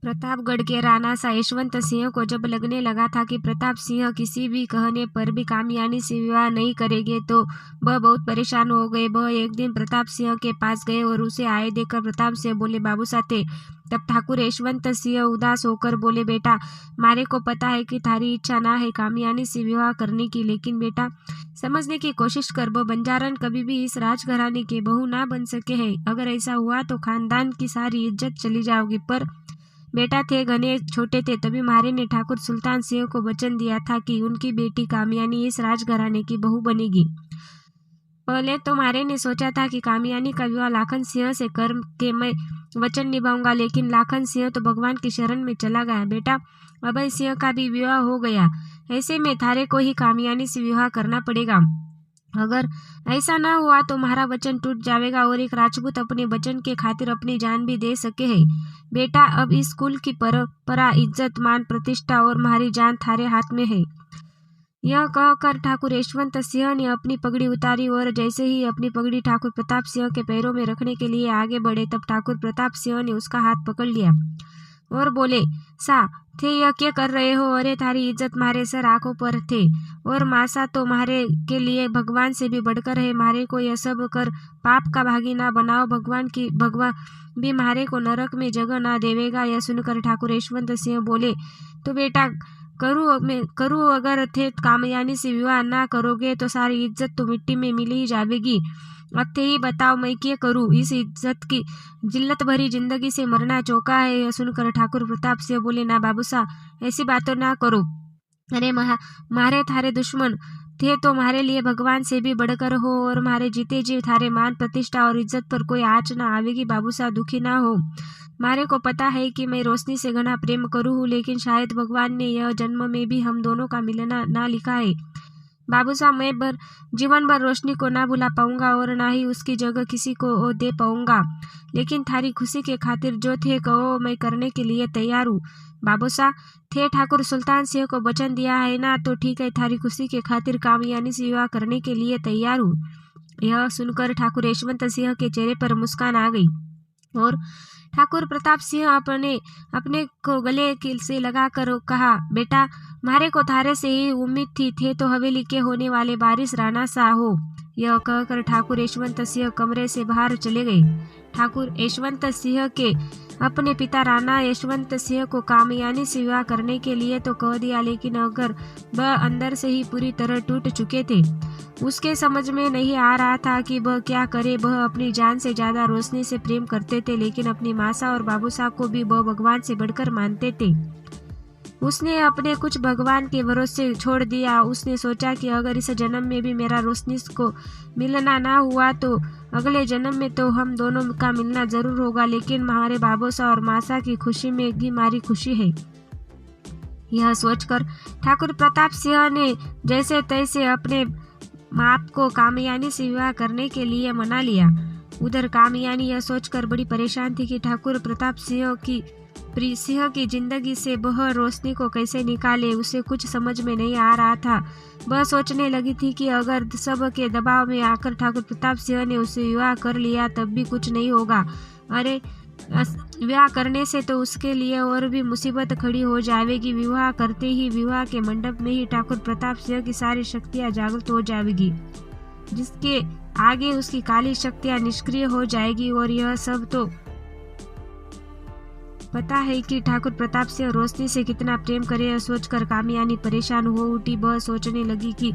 प्रतापगढ़ के राणा सा यशवंत सिंह को जब लगने लगा था कि प्रताप सिंह किसी भी कहने पर भी कामयानी से विवाह नहीं करेंगे तो वह बहुत परेशान हो गए। वह एक दिन प्रताप सिंह के पास गए और उसे आए देखकर प्रताप सिंह बोले, बाबू साथे। तब ठाकुर यशवंत सिंह उदास होकर बोले, बेटा, मारे को पता है कि थारी इच्छा ना है कामयानी से विवाह करने की, लेकिन बेटा समझने की कोशिश कर, वो बंजारन कभी भी इस राजघराने के बहू ना बन सके है। अगर ऐसा हुआ तो खानदान की सारी इज्जत चली जाओगी। पर बेटा थे घने छोटे थे तभी मारे ने ठाकुर सुल्तान सिंह को वचन दिया था कि उनकी बेटी कामयानी इस राजघराने की बहू बनेगी। पहले तो मारे ने सोचा था कि कामयानी का विवाह लाखन सिंह से कर के मैं वचन निभाऊंगा, लेकिन लाखन सिंह तो भगवान की शरण में चला गया। बेटा, अभय सिंह का भी विवाह हो गया, ऐसे में थारे को ही कामयानी से विवाह करना पड़ेगा। अगर ऐसा ना हुआ तो हमारा वचन टूट जाएगा और एक राजपूत अपने वचन के खातिर अपनी जान भी दे सके है। बेटा, अब इस कुल की परंपरा, इज्जत, मान, प्रतिष्ठा और हमारी जान थारे हाथ में है। यह कहकर ठाकुर यशवंत सिंह ने अपनी पगड़ी उतारी और जैसे ही अपनी पगड़ी ठाकुर प्रताप सिंह के पैरों में रखने के लिए आगे बढ़े तब ठाकुर प्रताप सिंह ने उसका हाथ पकड़ लिया और बोले, सा थे यह क्या कर रहे हो? अरे थारी इज्जत मारे सर आंखों पर थे और मासा तो मारे के लिए भगवान से भी बढ़कर है। मारे को यह सब कर पाप का भागी ना बनाओ, भगवान भी मारे को नरक में जगह ना देवेगा। यह सुनकर ठाकुर यशवंत सिंह बोले, तो बेटा करूँ अगर थे कामयानी से विवाह ना करोगे तो सारी इज्जत तो मिट्टी में मिल ही जाएगी। अब थे ही बताओ मैं क्या करूँ? इस इज्जत की जिल्लत भरी जिंदगी से मरना चौका है। यह सुनकर ठाकुर प्रताप सिंह बोले, ना बाबू साहब ऐसी बातों ना करो। अरे मारे थारे दुश्मन थे तो मारे लिए भगवान से भी बढ़कर हो और मारे जीते जी थारे मान, प्रतिष्ठा और इज्जत पर कोई आँच ना आवेगी। बाबू साहब दुखी ना हो। मारे को पता है कि मैं रोशनी से घना प्रेम करूँ हूँ, लेकिन शायद भगवान ने यह जन्म में भी हम दोनों का मिलना ना लिखा है। बाबू साहब मैं जीवन भर रोशनी को ना भुला पाऊंगा और ना ही उसकी जगह किसी को दे पाऊंगा, लेकिन थारी खुशी के खातिर जो थे कहो मैं करने के लिए तैयार हूँ। बाबू साहब थे ठाकुर सुल्तान सिंह को वचन दिया है ना, तो ठीक है, थारी खुशी के खातिर कामयानी से विवाह करने के लिए तैयार हूँ। यह सुनकर ठाकुर यशवंत सिंह के चेहरे पर मुस्कान आ गई और ठाकुर प्रताप सिंह अपने को गले से लगाकर कहा, बेटा, मारे को थारे से ही उम्मीद थी, थे तो हवेली के होने वाले बारिश राणा सा हो। यह कहकर ठाकुर यशवंत सिंह कमरे से बाहर चले गए। ठाकुर यशवंत सिंह के अपने पिता राणा यशवंत सिंह को कामयानी से विवाह करने के लिए तो कह दिया, लेकिन अगर वह अंदर से ही पूरी तरह टूट चुके थे। उसके समझ में नहीं आ रहा था कि वह क्या करे। वह अपनी जान से ज्यादा रोशनी से प्रेम करते थे, लेकिन अपनी मासा और बाबू साहब को भी वह भगवान से बढ़कर मानते थे। उसने अपने कुछ भगवान के भरोसे छोड़ दिया। उसने सोचा कि अगर इस जन्म में भी मेरा रोशनी को मिलना ना हुआ तो अगले जन्म में तो हम दोनों का मिलना जरूर होगा, लेकिन हमारे बाबू साहब और मासा की खुशी में भी हमारी खुशी है। यह सोचकर ठाकुर प्रताप सिंह ने जैसे तैसे अपने माप को कामयानी से विवाह करने के लिए मना लिया। उधर कामयानी यह सोचकर बड़ी परेशान थी कि ठाकुर प्रताप सिंह की जिंदगी से वह रोशनी को कैसे निकाले। उसे कुछ समझ में नहीं आ रहा था। वह सोचने लगी थी कि अगर सब के दबाव में आकर ठाकुर प्रताप सिंह ने उसे विवाह कर लिया तब भी कुछ नहीं होगा। अरे विवाह करने से तो उसके लिए और भी मुसीबत खड़ी हो जाएगी। विवाह करते ही विवाह के मंडप में ही ठाकुर प्रताप सिंह की सारी शक्तियां जागृत हो जाएगी, जिसके आगे उसकी काली शक्तियां निष्क्रिय हो जाएगी। और यह सब तो पता है कि ठाकुर प्रताप सिंह रोशनी से कितना प्रेम करे। सोचकर कामयानी परेशान हो उठी। वह सोचने लगी कि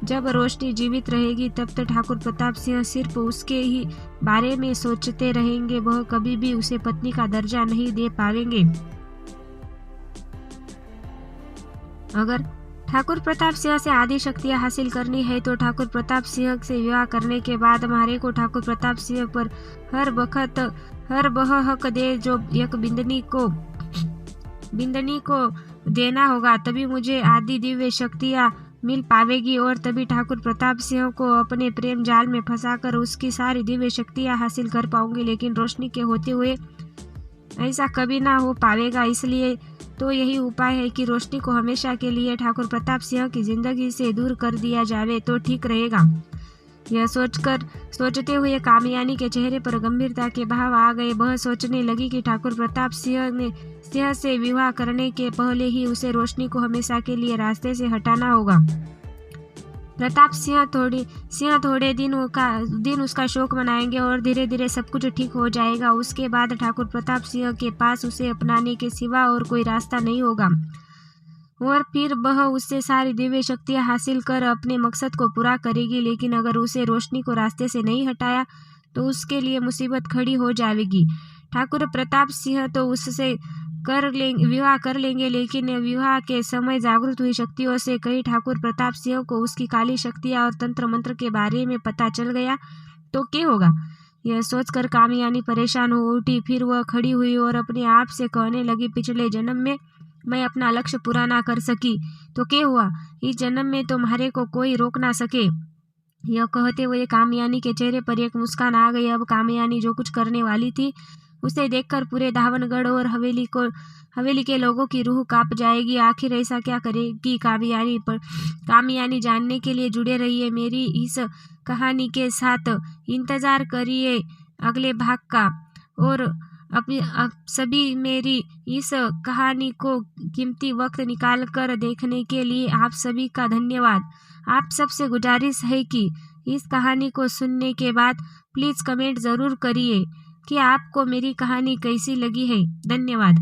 जब रोशनी जीवित रहेगी तब तो ठाकुर प्रताप सिंह सिर्फ उसके ही बारे में सोचते रहेंगे, वह कभी भी उसे पत्नी का दर्जा नहीं दे पाएंगे। अगर ठाकुर प्रताप सिंह से आदि शक्तियां हासिल करनी है तो ठाकुर प्रताप सिंह से विवाह करने के बाद हमारे को ठाकुर प्रताप सिंह पर हर वक्त हर वह हक दे जो एक बिंदनी को देना होगा, तभी मुझे आदि दिव्य शक्तियां मिल पावेगी और तभी ठाकुर प्रताप सिंह को अपने प्रेम जाल में फंसाकर उसकी सारी दिव्य शक्तियां हासिल कर पाऊंगी। लेकिन रोशनी के होते हुए ऐसा कभी ना हो पावेगा। इसलिए तो यही उपाय है कि रोशनी को हमेशा के लिए ठाकुर प्रताप सिंह की जिंदगी से दूर कर दिया जावे तो ठीक रहेगा। यह सोचते हुए कामयानी के चेहरे पर गंभीरता के भाव आ गए। वह सोचने लगी कि ठाकुर प्रताप सिंह से विवाह करने के पहले ही उसे रोशनी को हमेशा के लिए रास्ते से हटाना होगा। प्रताप सिंह थोड़े दिन उसका शोक मनाएंगे और धीरे धीरे सब कुछ ठीक हो जाएगा। उसके बाद ठाकुर प्रताप सिंह के पास उसे अपनाने के सिवा और कोई रास्ता नहीं होगा और फिर वह उससे सारी दिव्य शक्तियां हासिल कर अपने मकसद को पूरा करेगी। लेकिन अगर उसे रोशनी को रास्ते से नहीं हटाया तो उसके लिए मुसीबत खड़ी हो जाएगी। ठाकुर प्रताप सिंह तो उससे विवाह कर लेंगे, लेकिन विवाह के समय जागृत हुई शक्तियों से कहीं ठाकुर प्रताप सिंह को उसकी काली शक्तियां और तंत्र मंत्र के बारे में पता चल गया तो क्या होगा। यह सोचकर कामयानी परेशान हो उठी। फिर वह खड़ी हुई और अपने आप से कहने लगी, पिछले जन्म में मैं अपना लक्ष्य पूरा ना कर सकी तो क्या हुआ, इस जन्म में तुम्हारे को कोई रोक ना सके। यह कहते हुए कामयानी के चेहरे पर एक मुस्कान आ गई। अब कामयानी जो कुछ करने वाली थी उसे देखकर पूरे धावनगढ़ और हवेली के लोगों की रूह कांप जाएगी। आखिर ऐसा क्या करेगी कामयानी जानने के लिए जुड़े रहिए मेरी इस कहानी के साथ। इंतजार करिए अगले भाग का। और आप सभी मेरी इस कहानी को कीमती वक्त निकाल कर देखने के लिए आप सभी का धन्यवाद। आप सबसे गुजारिश है कि इस कहानी को सुनने के बाद प्लीज़ कमेंट ज़रूर करिए कि आपको मेरी कहानी कैसी लगी है। धन्यवाद।